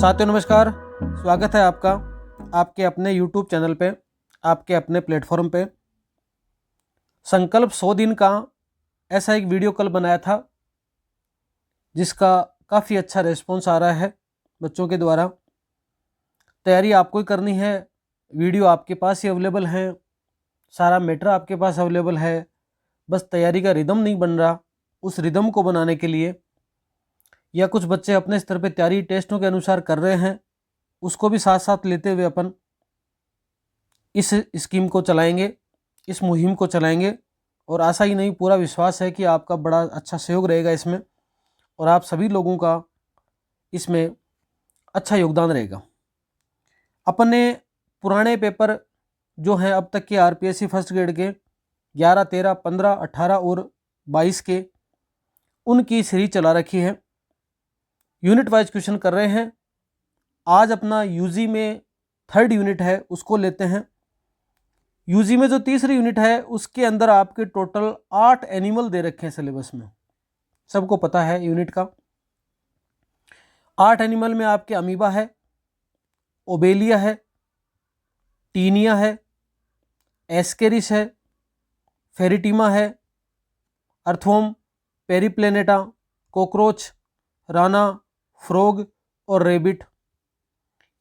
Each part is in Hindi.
साथियों नमस्कार, स्वागत है आपका आपके अपने YouTube चैनल पे, आपके अपने प्लेटफॉर्म पे। संकल्प 100 दिन का ऐसा एक वीडियो कल बनाया था जिसका काफ़ी अच्छा रिस्पॉन्स आ रहा है बच्चों के द्वारा। तैयारी आपको ही करनी है, वीडियो आपके पास ही अवेलेबल है, सारा मैटर आपके पास अवेलेबल है, बस तैयारी का रिदम नहीं बन रहा। उस रिदम को बनाने के लिए या कुछ बच्चे अपने स्तर पे तैयारी टेस्टों के अनुसार कर रहे हैं, उसको भी साथ साथ लेते हुए अपन इस स्कीम को चलाएंगे, इस मुहिम को चलाएंगे। और आशा ही नहीं, पूरा विश्वास है कि आपका बड़ा अच्छा सहयोग रहेगा इसमें और आप सभी लोगों का इसमें अच्छा योगदान रहेगा। अपन ने पुराने पेपर जो हैं अब तक के आरपीएससी फर्स्ट ग्रेड के 11, 13, 15, 18 और 22 के, उनकी सीरीज चला रखी है। यूनिट वाइज क्वेश्चन कर रहे हैं। आज अपना यूजी में 3rd यूनिट है, उसको लेते हैं। यूजी में जो तीसरी यूनिट है उसके अंदर आपके टोटल 8 एनिमल दे रखे हैं सिलेबस में, सबको पता है यूनिट का। 8 एनिमल में आपके अमीबा है, ओबेलिया है, टीनिया है, एस्केरिस है, फेरिटीमा है, अर्थवॉर्म, पेरिप्लेनेटा, कॉकरोच, राना, फ्रॉग और रेबिट।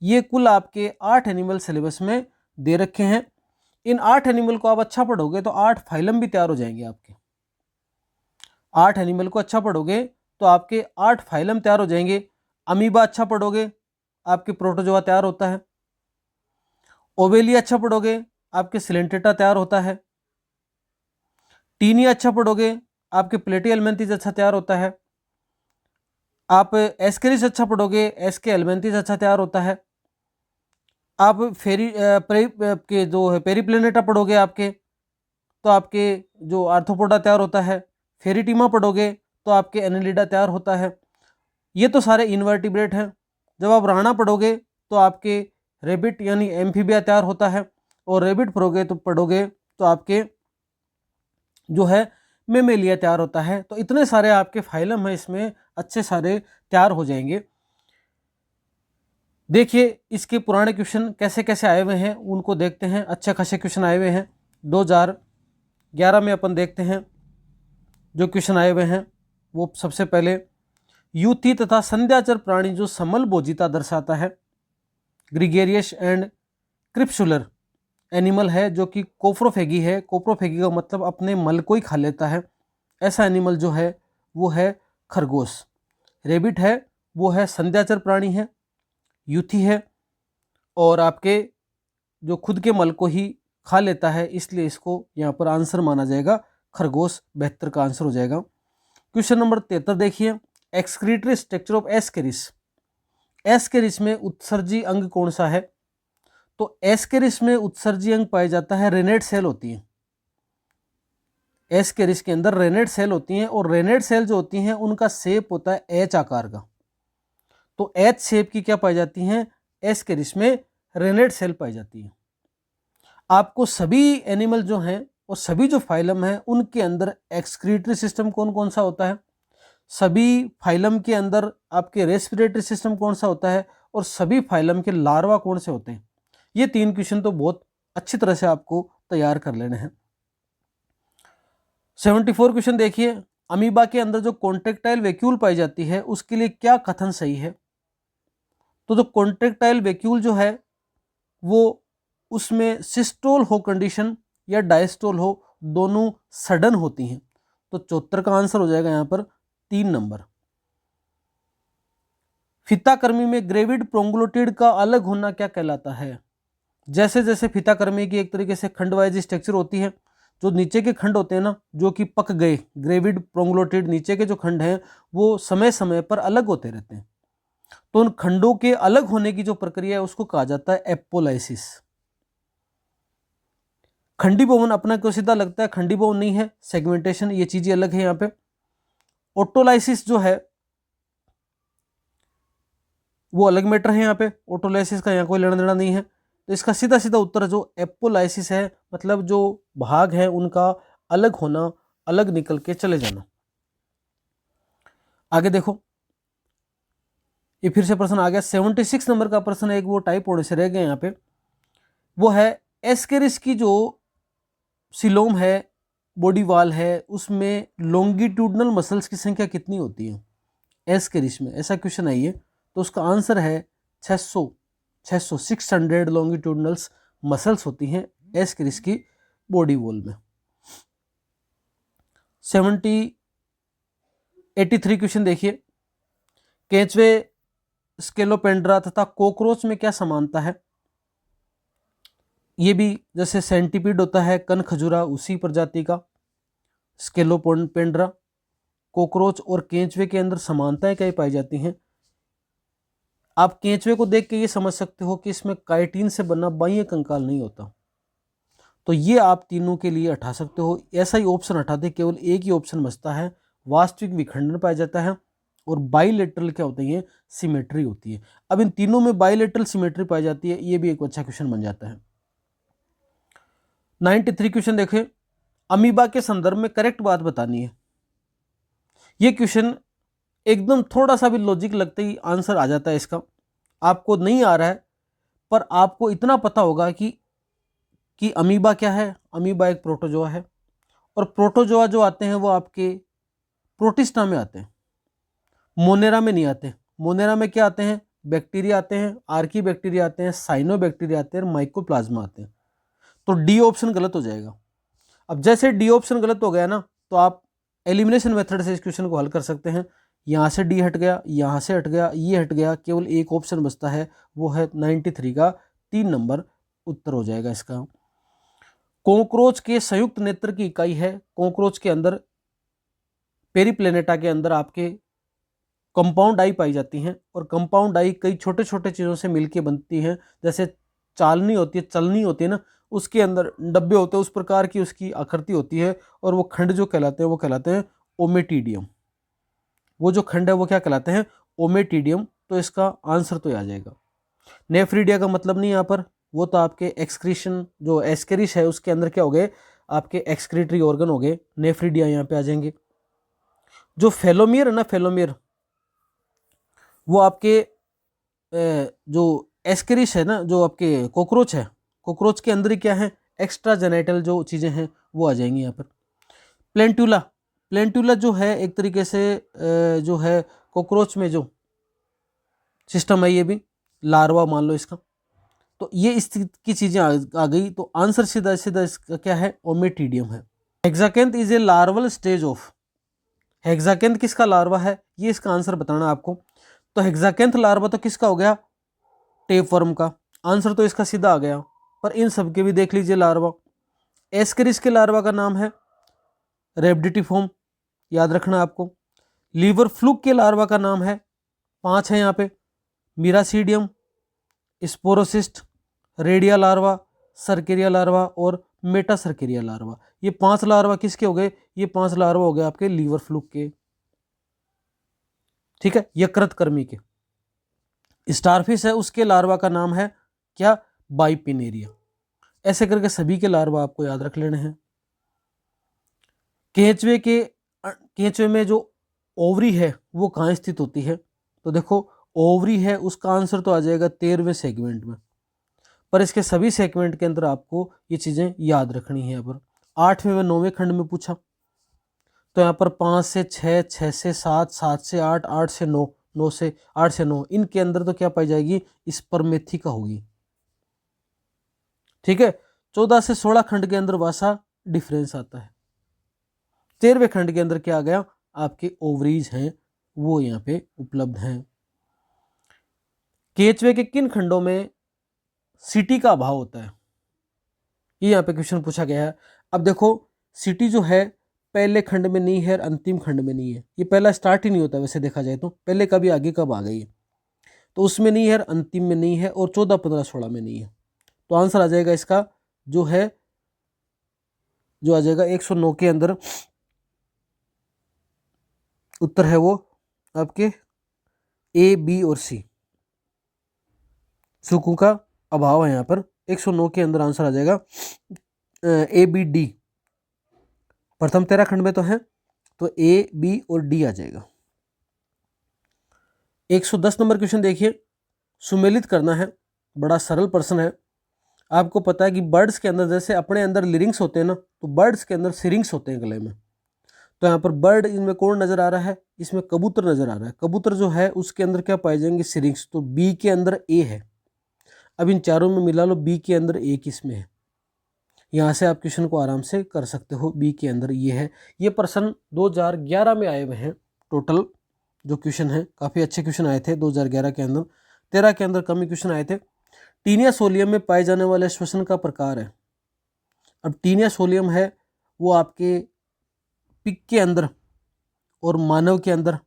ये कुल आपके 8 एनिमल सिलेबस में दे रखे हैं। इन 8 एनिमल को आप अच्छा पढ़ोगे तो 8 फाइलम भी तैयार हो जाएंगे आपके। 8 एनिमल को अच्छा पढ़ोगे तो आपके 8 फाइलम तैयार हो जाएंगे। अमीबा अच्छा पढ़ोगे आपके प्रोटोजोआ तैयार होता है। ओवेलिया अच्छा पढ़ोगे आपके सिलेंटेटा तैयार होता है। टीनिया अच्छा पढ़ोगे आपके प्लेटिहेल्मिन्थेस अच्छा तैयार होता है। आप एस्केरिस अच्छा पढ़ोगे, एसके हेल्मिन्थेस अच्छा तैयार होता है। आप के जो है पेरिप्लेनेटा पढ़ोगे आपके तो आपके जो आर्थ्रोपोडा तैयार होता है। फेरिटीमा पढ़ोगे तो आपके एनेलिडा तैयार होता है। ये तो सारे इनवर्टिब्रेट हैं। जब आप राणा पढ़ोगे तो आपके रेबिट यानी एम्फीबिया तैयार होता है। और रेबिट पढ़ोगे तो आपके जो है मेमेलिया तैयार होता है। तो इतने सारे आपके फाइलम हैं, इसमें अच्छे सारे तैयार हो जाएंगे। देखिए इसके पुराने क्वेश्चन कैसे कैसे आए हुए हैं उनको देखते हैं। अच्छे खासे क्वेश्चन आए हुए हैं। 2011 में अपन देखते हैं जो क्वेश्चन आए हुए हैं। वो सबसे पहले यूथी तथा संध्याचर प्राणी जो समल भोजिता दर्शाता है, ग्रिगेरियस एंड क्रिप्सुलर एनिमल है जो कि कोप्रोफेगी है। कोप्रोफेगी का मतलब अपने मल को ही खा लेता है। ऐसा एनिमल जो है वो है खरगोश। रेबिट है वो है संध्याचर प्राणी है, यूथी है और आपके जो खुद के मल को ही खा लेता है, इसलिए इसको यहाँ पर आंसर माना जाएगा खरगोश। 72 का आंसर हो जाएगा। क्वेश्चन नंबर 73 देखिए, excretory structure of Ascaris. Ascaris में उत्सर्जी अंग कौन सा है? तो एस्केरिस में उत्सर्जी अंग पाया जाता है, रेनेट सेल होती है। एस्केरिस के अंदर रेनेट सेल होती हैं और रेनेट सेल जो होती हैं उनका शेप होता है एच आकार का। तो एच शेप की क्या पाई जाती हैं? एस्केरिस में रेनेट सेल पाई जाती है। आपको सभी एनिमल जो हैं और सभी जो फाइलम हैं उनके अंदर एक्सक्रीटरी सिस्टम कौन कौन सा होता है, सभी फाइलम के अंदर आपके रेस्पिरेटरी सिस्टम कौन सा होता है और सभी फाइलम के लार्वा कौन से होते हैं। ये 3 क्वेश्चन तो बहुत अच्छी तरह से आपको तैयार कर लेने हैं। 74 क्वेश्चन देखिए, अमीबा के अंदर जो कॉन्ट्रेक्टाइल वैक्यूल पाई जाती है उसके लिए क्या कथन सही है? तो जो कॉन्ट्रेक्टाइल वैक्यूल जो है वो उसमें सिस्टोल हो कंडीशन या डायस्टोल हो, दोनों सडन होती हैं। तो 74 का आंसर हो जाएगा यहाँ पर 3 नंबर। फीताकृमि में ग्रेविड प्रोंग्लोटिड का अलग होना क्या कहलाता है? जैसे जैसे फीताकृमि की एक तरीके से खंडवाइज स्ट्रक्चर होती है, जो नीचे के खंड होते हैं ना जो कि पक गए, ग्रेविड प्रोंग्लोटिड नीचे के जो खंड हैं वो समय समय पर अलग होते रहते हैं। तो उन खंडों के अलग होने की जो प्रक्रिया है उसको कहा जाता है एपोलाइसिस। खंडीभवन अपना क्यों सीधा लगता है? खंडीभवन नहीं है, सेगमेंटेशन, ये चीजें अलग है यहाँ पे। ऑटोलाइसिस जो है वो अलग मैटर है यहाँ पे, ऑटोलाइसिस का यहाँ कोई लेना देना नहीं है। तो इसका सीधा सीधा उत्तर जो एपोलाइसिस है, मतलब जो भाग है उनका अलग होना, अलग निकल के चले जाना। आगे देखो, ये फिर से प्रश्न आ गया 76 नंबर का प्रश्न है, एक वो टाइप होने से रह गया यहाँ पे, वो है एस्केरिस की जो सिलोम है, बॉडी वाल है, उसमें लॉन्गिट्यूडनल मसल्स की संख्या कितनी होती है एस्केरिस में, ऐसा क्वेश्चन है ये। तो उसका आंसर है 600 लॉन्गिट्यूडनल्स मसल्स होती हैं एस्केरिस की बॉडी वॉल में। 83 क्वेश्चन देखिए, केंचुए, स्केलोपेंड्रा तथा कॉकरोच में क्या समानता है। ये भी जैसे सेंटीपीड होता है, कन खजुरा, उसी प्रजाति का स्केलोपेंड्रा। कॉकरोच और केंचुए के अंदर समानताएं क्या पाई जाती हैं। आप केंचुए को देख के ये समझ सकते हो कि इसमें काइटिन से बना बाह्य कंकाल नहीं होता, तो ये आप तीनों के लिए हटा सकते हो। ऐसा ही ऑप्शन हटा दे, केवल एक ही ऑप्शन बचता है, वास्तविक विखंडन पाया जाता है और बाइलेटरल क्या होती है, सिमेट्री होती है। अब इन तीनों में बाइलेटरल सिमेट्री पाई जाती है, ये भी एक अच्छा क्वेश्चन बन जाता है। 93 क्वेश्चन देखें, अमीबा के संदर्भ में करेक्ट बात बतानी है। ये क्वेश्चन एकदम थोड़ा सा भी लॉजिक लगते ही आंसर आ जाता है इसका। आपको नहीं आ रहा है पर आपको इतना पता होगा कि अमीबा क्या है। अमीबा एक प्रोटोजोआ है, और प्रोटोजोआ जो आते हैं वो आपके प्रोटिस्टा में आते हैं, मोनेरा में नहीं आते। मोनेरा में क्या आते हैं, बैक्टीरिया आते हैं, आर्की बैक्टीरिया आते हैं, साइनो बैक्टीरिया आते हैं, माइकोप्लाज्मा आते हैं। तो डी ऑप्शन गलत हो जाएगा। अब जैसे डी ऑप्शन गलत हो गया ना, तो आप एलिमिनेशन मेथड से इस क्वेश्चन को हल कर सकते हैं। यहाँ से डी हट गया, यहाँ से हट गया, ये हट गया, केवल एक ऑप्शन बचता है, वो है 93 का 3 नंबर उत्तर हो जाएगा इसका। कॉकरोच के संयुक्त नेत्र की इकाई है। कॉकरोच के अंदर, पेरीप्लेनेटा के अंदर आपके कंपाउंड आई पाई जाती हैं, और कंपाउंड आई कई छोटे छोटे चीज़ों से मिलके बनती हैं। जैसे चालनी होती है, चलनी होती है ना, उसके अंदर डब्बे होते हैं, उस प्रकार की उसकी आकृति होती है, और वो खंड जो कहलाते हैं वो कहलाते हैं ओमेटिडियम। वो जो खंड है वो क्या कहलाते हैं, ओमेटिडियम। तो इसका आंसर तो आ जाएगा। नेफ्रीडिया का मतलब नहीं यहाँ पर, वो तो आपके एक्सक्रीशन, जो एस्केरिस है उसके अंदर क्या हो गए, आपके एक्सक्रीटरी ऑर्गन हो गए। नेफ्रीडिया यहाँ पे आ जाएंगे। जो फेलोमियर है ना, फेलोमियर, वो आपके जो एस्केरिस है ना, जो आपके कॉकरोच है, कॉकरोच के अंदर ही क्या है, एक्स्ट्रा जेनेटल जो चीज़ें हैं वो आ जाएंगी यहाँ पर। प्लेंटुला, प्लेंटुला जो है एक तरीके से जो है कॉकरोच में जो सिस्टम है, ये भी लार्वा मान लो इसका। तो ये इस की चीज़ें आ गई। तो आंसर सीधा सीधा इसका क्या है, ओमेटिडियम है। Hexacanth is a larval stage of, hexacanth किसका लार्वा है, ये इसका आंसर बताना आपको। तो हेक्साकेंथ लार्वा तो किसका हो गया, टेपवर्म का। आंसर तो इसका सीधा आ गया। पर इन सब के भी देख लीजिए लार्वा। एस्केरिस के लार्वा का नाम है रेब्डिटिफॉर्म, याद रखना आपको। लीवर फ्लूक के लार्वा का नाम है, 5 है यहाँ पे, miracidium, sporocyst, redia larva, cercaria larva और मेटा सर्केरिया लार्वा। ये 5 लार्वा किसके हो गए, ये 5 लार्वा हो गए आपके लीवर फ्लूक के, ठीक है, यकृत कर्मी के। स्टारफिश है, उसके लार्वा का नाम है क्या, बाइपिनेरिया। ऐसे करके सभी के लार्वा आपको याद रख लेने हैं। केंचुए में जो ओवरी है वो कहाँ स्थित होती है, तो देखो ओवरी है, उसका आंसर तो आ जाएगा 13वें सेगमेंट में। पर इसके सभी सेगमेंट के अंदर आपको ये चीज़ें याद रखनी है। यहाँ पर 8वें व 9वें खंड में पूछा, तो यहाँ पर 5 से 6, 6 से 7, 7 से 8, 8 से 9, 9 से 8 से 9, इनके अंदर तो क्या पाई जाएगी, स्पर्मेथिका होगी, ठीक है। 14 से 16 खंड के अंदर वासा डिफरेंस आता है। 13वें खंड के अंदर क्या आ गया, आपके ओवरीज हैं वो यहाँ पे उपलब्ध हैं। केंचुए के किन खंडों में सीटी का अभाव होता है, ये यहाँ पे क्वेश्चन पूछा गया है। अब देखो सीटी जो है पहले खंड में नहीं है, अंतिम खंड में नहीं है, ये पहला स्टार्ट ही नहीं होता वैसे देखा जाए तो, पहले कभी आगे कब आ गई है, तो उसमें नहीं है, अंतिम में नहीं है, और 14, 15, 16 में नहीं है। तो आंसर आ जाएगा इसका जो है, जो आ जाएगा 109 के अंदर उत्तर है वो आपके ए, बी और सी। सुकू का अभाव है यहाँ पर। 109 के अंदर आंसर आ जाएगा ए, बी, डी। प्रथम 13 खंड में तो है, तो ए, बी और डी आ जाएगा। 110 नंबर क्वेश्चन देखिए, सुमेलित करना है, बड़ा सरल प्रश्न है। आपको पता है कि बर्ड्स के अंदर जैसे अपने अंदर लिरिंग्स होते हैं ना, तो बर्ड्स के अंदर सिरिंग्स होते हैं गले में। तो यहाँ पर बर्ड, इनमें कौन नजर आ रहा है, इसमें कबूतर नजर आ रहा है। कबूतर जो है उसके अंदर क्या पाए जाएंगे, सिरिंग्स। तो बी के अंदर ए है। अब इन चारों में मिला लो, बी के अंदर ए किसमें है। यहाँ से आप क्वेश्चन को आराम से कर सकते हो, बी के अंदर ये है। ये प्रश्न 2011 में आए हुए हैं। टोटल जो क्वेश्चन है काफ़ी अच्छे क्वेश्चन आए थे 2011 के अंदर। 13 के अंदर कम ही क्वेश्चन आए थे। टीनिया सोलियम में पाए जाने वाले श्वसन का प्रकार है। अब टीनिया सोलियम है वो आपके पिग के अंदर और मानव के अंदर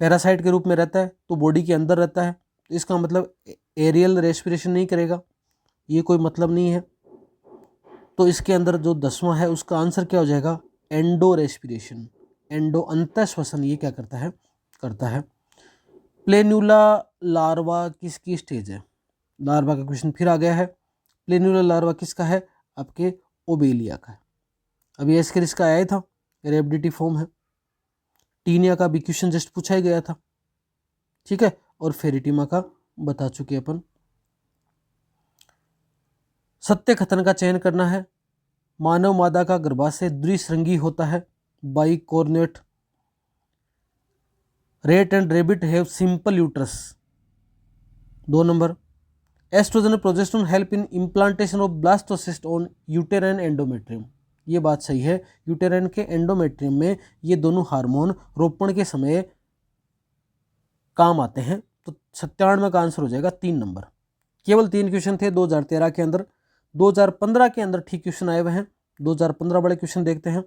पैरासाइट के रूप में रहता है, तो बॉडी के अंदर रहता है। इसका मतलब एरियल रेस्पिरेशन नहीं करेगा, ये कोई मतलब नहीं है। तो इसके अंदर जो 10वां है उसका आंसर क्या हो जाएगा, एंडो रेस्पिरेशन। एंडो अंतः श्वसन ये क्या करता है, करता है। प्लेन्यूला लार्वा किसकी स्टेज है, लार्वा का क्वेश्चन फिर आ गया है। प्लेन्यूला लार्वा किसका है, आपके ओबेलिया का है। अभी इसके इसका आया था, रेबिडिटी फॉर्म है। टीनिया का भी क्वेश्चन जस्ट पूछा ही गया था, ठीक है। और फेरिटिमा का बता चुके अपन। सत्य कथन का चयन करना है। मानव मादा का गर्भाशय द्विश्रृंगी होता है, bicornuate. Rat and rabbit have simple uterus. 2 number. Oestrogen और progesterone help in implantation of blastocyst on uterine endometrium. ये बात सही है, यूटेराइन के एंडोमेट्रियम में ये दोनों हार्मोन रोपण के समय काम आते हैं। तो 97 का आंसर हो जाएगा 3 नंबर। केवल 3 क्वेश्चन थे 2013 के अंदर। 2015 के अंदर ठीक क्वेश्चन आए हुए हैं। 2015 बड़े क्वेश्चन देखते हैं।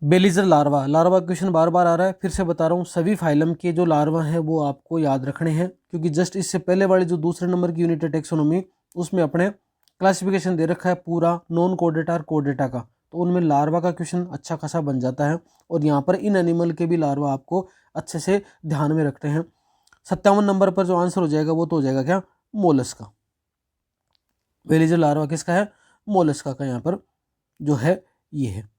बेलिजर लार्वा, लार्वा क्वेश्चन बार बार आ रहा है, फिर से बता रहा हूँ। सभी फाइलम के जो लार्वा हैं वो आपको याद रखने हैं, क्योंकि जस्ट इससे पहले वाले जो दूसरे नंबर की यूनिट है टेक्सोनोमी, उसमें अपने क्लासिफिकेशन दे रखा है पूरा नॉन कोडेटा और कोडेटा का। तो उनमें लार्वा का क्वेश्चन अच्छा खासा बन जाता है। और यहाँ पर इन एनिमल के भी लार्वा आपको अच्छे से ध्यान में रखते हैं। 57 नंबर पर जो आंसर हो जाएगा वो तो हो जाएगा क्या, मोलस्का। बेलिजर लार्वा किसका है, मोलस्का का यहाँ पर जो है ये है।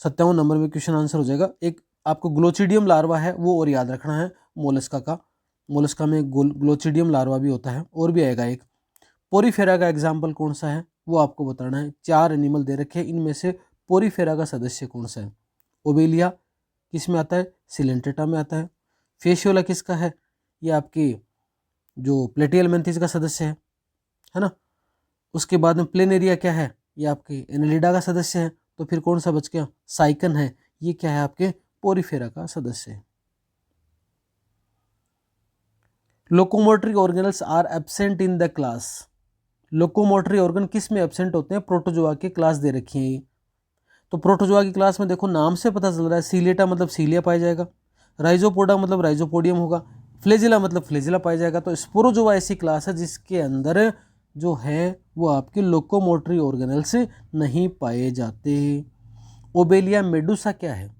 57 नंबर में क्वेश्चन आंसर हो जाएगा। एक आपको ग्लोचिडियम लार्वा है वो और याद रखना है मोलस्का का। मोलस्का में ग्लोचिडियम लार्वा भी होता है, और भी आएगा एक। पोरीफेरा का एग्जाम्पल कौन सा है वो आपको बताना है। 4 एनिमल दे रखे हैं, इनमें से पोरीफेरा का सदस्य कौन सा है। ओबेलिया किस में आता है, सिलेंटेटा में आता है। फेशियोला किसका है, ये आपकी जो प्लेटियलमेंथिस का सदस्य है ना। उसके बाद में प्लेनेरिया क्या है, ये आपके एनेलिडा का सदस्य है। तो फिर कौन सा बच गया, साइकन है, ये क्या है आपके पोरीफेरा का सदस्य है। Locomotory organelles are absent in the class. Locomotory organ किस में एब्सेंट होते हैं, प्रोटोजोआ की क्लास दे रखी है ये। तो प्रोटोजोआ की क्लास में देखो नाम से पता चल रहा है, सीलेटा मतलब सीलिया पाया जाएगा, राइजोपोडा मतलब राइजोपोडियम होगा, फ्लेजिला मतलब फ्लेजिला पाया जाएगा। तो स्पोरोजोआ ऐसी क्लास है जिसके अंदर जो है वो आपके लोकोमोटरी ऑर्गेनल्स नहीं पाए जाते। ओबेलिया मेडुसा क्या है,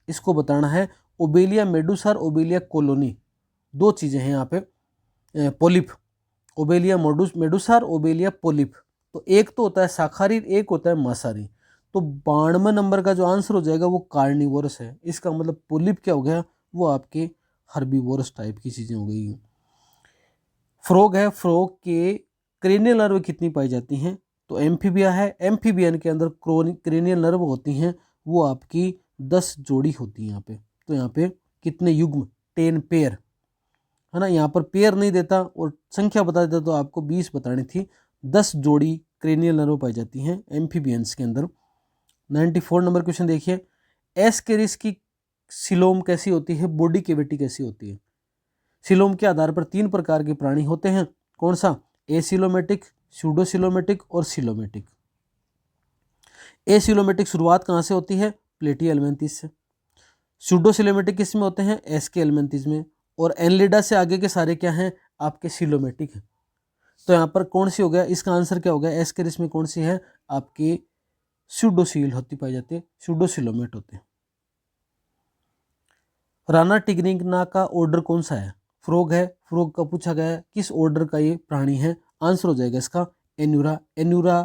इसको बताना है। ओबेलिया मेडुसा और ओबेलिया कोलोनी 2 चीज़ें हैं यहाँ पे। पोलिप, ओबेलिया मेडुसा और ओबेलिया पोलिप। तो एक तो होता है शाकाहारी, एक होता है मांसाहारी। तो 92 नंबर का जो आंसर हो जाएगा वो कार्निवोरस है। इसका मतलब पोलिप क्या हो गया, वो आपके हर्बीवोरस टाइप की चीज़ें हो गई। फ्रॉग है, फ्रॉग के क्रेनियल नर्व कितनी पाई जाती हैं, तो एम्फीबिया है, एम्फीबियन के अंदर क्रेनियल नर्व होती हैं वो आपकी 10 जोड़ी होती हैं यहाँ पे। तो यहाँ पे कितने युग्म, 10 पेयर है ना। यहाँ पर पेयर नहीं देता और संख्या बता देता तो आपको 20 बतानी थी। 10 जोड़ी क्रेनियल नर्व पाई जाती हैं एम्फीबियंस के अंदर। 94 नंबर क्वेश्चन देखिए। एस्केरिस की सिलोम कैसी होती है, बॉडी कैविटी कैसी होती है। सिलोम के आधार पर 3 प्रकार के प्राणी होते हैं, कौन सा, एसिलोमेटिक, स्यूडोसिलोमेटिक और सिलोमेटिक। एसिलोमेटिक शुरुआत कहाँ से होती है, प्लेटिया एल्मेंथिस से। स्यूडोसिलोमेटिक किस में होते हैं, एसके एल्मेंथिस में। और एनलिडा से आगे के सारे क्या हैं, आपके सिलोमेटिक हैं। तो यहाँ पर कौन सी हो गया, इसका आंसर क्या हो गया, एस्केरिस में कौन सी है, आपकी स्यूडोसील होती पाई जाती है, स्यूडोसिलोमेट होते हैं। राना टिग्रिना का ऑर्डर कौन सा है, फ्रॉग है। फ्रॉग का पूछा गया है किस ऑर्डर का ये प्राणी है, आंसर हो जाएगा इसका एन्यूरा। एन्यूरा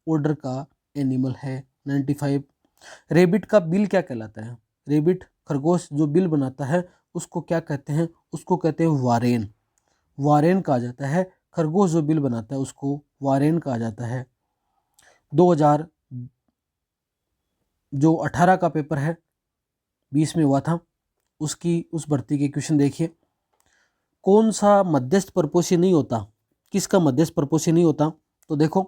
ऑर्डर का एनिमल है। 95 रेबिट का बिल क्या कहलाता है? रेबिट खरगोश जो बिल बनाता है उसको क्या कहते हैं? उसको कहते हैं वारेन। वारेन कहा जाता है। खरगोश जो बिल बनाता है उसको वारेन कहा जाता है। 2000 जो 18 का पेपर है 20 में हुआ था, उसकी उस भर्ती के क्वेश्चन देखिए। कौन सा मध्यस्थ परपोषी नहीं होता? किसका मध्यस्थ परपोषी नहीं होता? तो देखो,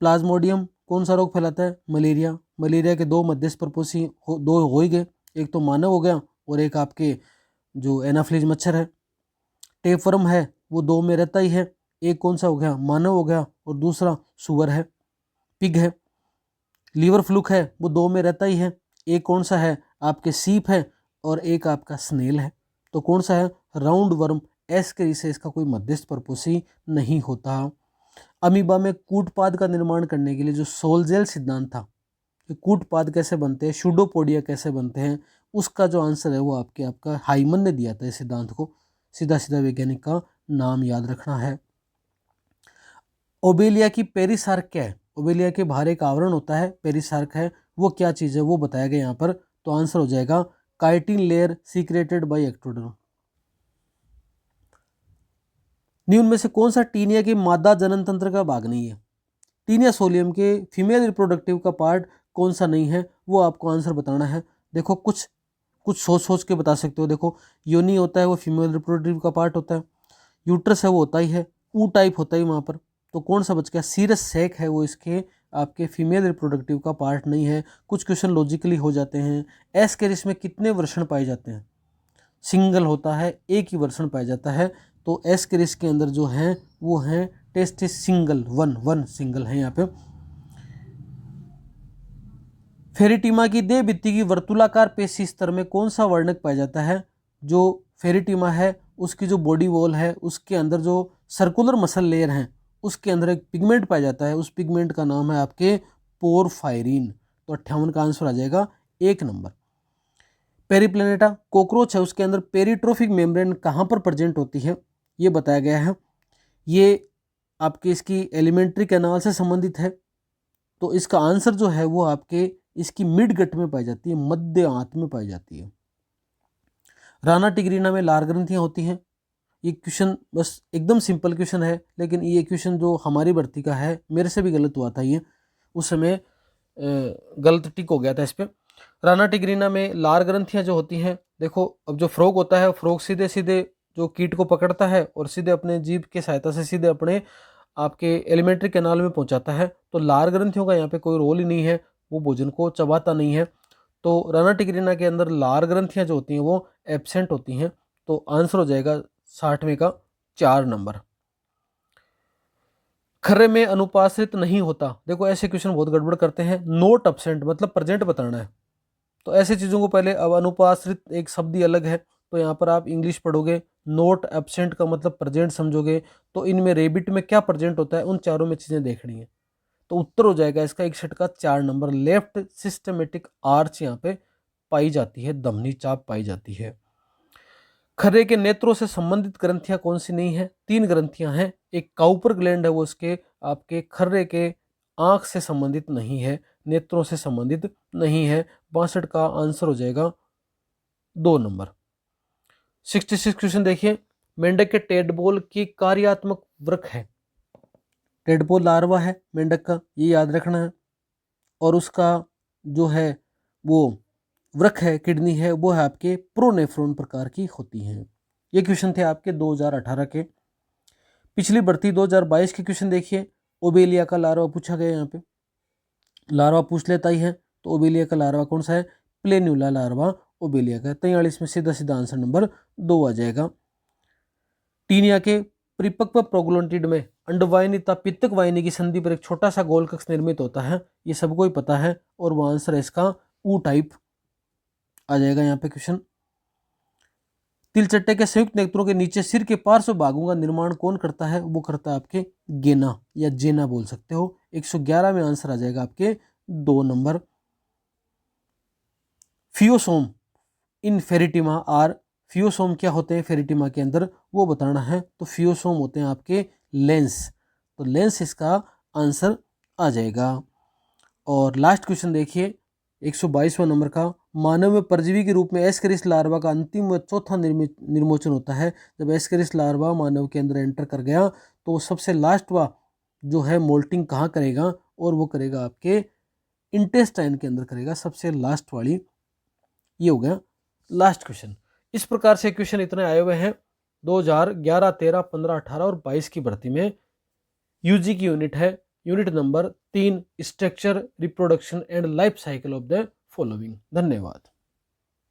प्लाज्मोडियम कौन सा रोग फैलाता है? मलेरिया। मलेरिया के दो मध्यस्थ परपोषी दो हो ही गए, एक तो मानव हो गया और एक आपके जो एनाफ्लीज मच्छर है। टेपवर्म है वो दो में रहता ही है, एक कौन सा हो गया? मानव हो गया और दूसरा सुअर है, पिग है। लीवर फ्लूक है वो दो में रहता ही है, एक कौन सा है? आपके सीप है और एक आपका स्नेल है। तो कौन सा है? Round worm. एस्केरिस से इसका कोई मध्यस्थ परपोषी नहीं होता। अमीबा में कूटपाद का निर्माण करने के लिए जो सोलजेल सिद्धांत था कि कूटपाद कैसे बनते हैं, शूडोपोडिया कैसे बनते हैं, उसका जो आंसर है वो आपका हाइमन ने दिया था। इस सिद्धांत को सीधा सीधा वैज्ञानिक का नाम याद रखना है। ओबेलिया की पेरिसार्क क्या है? ओबेलिया के बाहर एक आवरण होता है, पेरिसार्क है, वो क्या चीज़ है वो बताया गया यहाँ पर। तो आंसर हो जाएगा chitin layer secreted by ectoderm. निम्न में से कौन सा टीनिया के मादा जनन तंत्र का भाग नहीं है? टीनिया सोलियम के फीमेल रिप्रोडक्टिव का पार्ट कौन सा नहीं है वो आपको आंसर बताना है। देखो, कुछ कुछ सोच सोच के बता सकते हो। देखो, योनि होता है वो फीमेल रिप्रोडक्टिव का पार्ट होता है, यूट्रस है वो होता ही है, ऊ टाइप होता ही वहाँ पर। तो कौन सा बच गया? सीरस सैक है वो इसके आपके फीमेल रिप्रोडक्टिव का पार्ट नहीं है। कुछ क्वेश्चन लॉजिकली हो जाते हैं। एस्केरिस में कितने वर्षण पाए जाते हैं? सिंगल होता है, एक ही वर्षण पाया जाता है। तो एस्केरिस के अंदर जो है वो है टेस्टिस सिंगल, वन सिंगल है यहाँ पे। फेरिटीमा की देह भित्ति की वर्तुलाकार पेशी स्तर में कौन सा वर्णक पाया जाता है? जो फेरिटीमा है उसकी जो बॉडी वॉल है उसके अंदर जो सर्कुलर मसल लेयर हैं उसके अंदर एक पिगमेंट पाया जाता है, उस पिगमेंट का नाम है आपके पोरफायरिन। तो 58 का आंसर आ जाएगा 1 नंबर। पेरिप्लेनेटा कॉकरोच है, उसके अंदर पेरिट्रोफिक मेम्ब्रेन कहाँ पर प्रेजेंट होती है ये बताया गया है। ये आपके इसकी एलिमेंट्री कैनाल से संबंधित है। तो इसका आंसर जो है वो आपके इसकी मिड गट में पाई जाती है, मध्य आंत में पाई जाती है। राना टिग्रीना में लार ग्रंथियां होती हैं। ये क्वेश्चन बस एकदम सिंपल क्वेश्चन है, लेकिन ये क्वेश्चन जो हमारी भर्ती का है मेरे से भी गलत हुआ था। ये उस समय गलत टिक हो गया था इस पर। राना टिग्रीना में लार ग्रंथियां जो होती हैं, देखो अब जो फ्रॉग होता है फ्रॉग सीधे सीधे जो कीट को पकड़ता है और सीधे अपने जीभ के सहायता से सीधे अपने आपके एलिमेंट्री कैनाल में पहुंचाता है। तो लार ग्रंथियों का यहाँ पे कोई रोल ही नहीं है, वो भोजन को चबाता नहीं है। तो राना टिग्रीना के अंदर लार ग्रंथियां जो होती हैं वो एब्सेंट होती हैं। तो आंसर हो जाएगा 60वें का 4 नंबर। खर्रे में अनुपाश्रित नहीं होता। देखो ऐसे क्वेश्चन बहुत गड़बड़ करते हैं। नोट एब्सेंट मतलब प्रेजेंट बताना है। तो ऐसे चीज़ों को पहले, अब अनुपाश्रित एक शब्द ही अलग है, तो यहाँ पर आप इंग्लिश पढ़ोगे, नोट एब्सेंट का मतलब प्रेजेंट समझोगे। तो इनमें रेबिट में क्या प्रेजेंट होता है उन चारों में चीज़ें देखनी है। तो उत्तर हो जाएगा इसका 61 का 4 नंबर। लेफ्ट सिस्टमेटिक आर्च यहाँ पे पाई जाती है, धमनी चाप पाई जाती है। खर्रे के नेत्रों से संबंधित ग्रंथियां कौन सी नहीं है? 3 ग्रंथियां हैं। एक काउपर ग्लैंड है वो उसके आपके खर्रे के आंख से संबंधित नहीं है, नेत्रों से संबंधित नहीं है। 62 का आंसर हो जाएगा 2 नंबर। 66 क्वेश्चन देखिए। मेंढक के टेडपोल की कार्यात्मक वृक्क है। टेडपोल लार्वा है मेंढक का, ये याद रखना है। और उसका जो है वो वृक्क है, किडनी है, वो है आपके प्रोनेफ्रॉन प्रकार की होती हैं। ये क्वेश्चन थे आपके 2018 के। पिछली भर्ती 2022 के क्वेश्चन देखिए। ओबेलिया का लार्वा पूछा गया यहाँ पे, लार्वा पूछ लेता ही है। तो ओबेलिया का लार्वा कौन सा है? प्लेन्यूला लार्वा ओबेलिया का। 43 में सीधा सीधा आंसर नंबर 2 आ जाएगा। टीनिया के परिपक्व प्रोग्लोटिड में अंडवाहिनी तथा पित्तक वाहिनी की संधि पर एक छोटा सा गोल कक्ष निर्मित होता है, ये सबको ही पता है। और वो आंसर है इसका ऊ टाइप आ जाएगा यहाँ पे क्वेश्चन। तिलचट्टे के संयुक्त नेत्रों के नीचे सिर के पार्श्व भागों का निर्माण कौन करता है? वो करता है आपके गेना या जेना बोल सकते हो। 111 में आंसर आ जाएगा आपके 2 नंबर। फियोसोम इन फेरिटिमा आर, फियोसोम क्या होते हैं फेरिटिमा के अंदर वो बताना है। तो फियोसोम होते हैं आपके लेंस, तो लेंस इसका आंसर आ जाएगा। और लास्ट क्वेश्चन देखिए, 122वां नंबर का, मानव में परजीवी के रूप में एस्केरिस लार्वा का अंतिम व चौथा निर्मोचन होता है। जब एस्केरिस लार्वा मानव के अंदर एंटर कर गया तो सबसे लास्ट वा जो है मोल्टिंग कहाँ करेगा, और वो करेगा आपके इंटेस्टाइन के अंदर करेगा, सबसे लास्ट वाली। ये हो गया लास्ट क्वेश्चन। इस प्रकार से क्वेश्चन इतने आए हुए हैं 2011, 13, 15, 18 और 22 की भर्ती में। यूजी की यूनिट है unit number 3, structure, reproduction and life cycle of the following. धन्यवाद।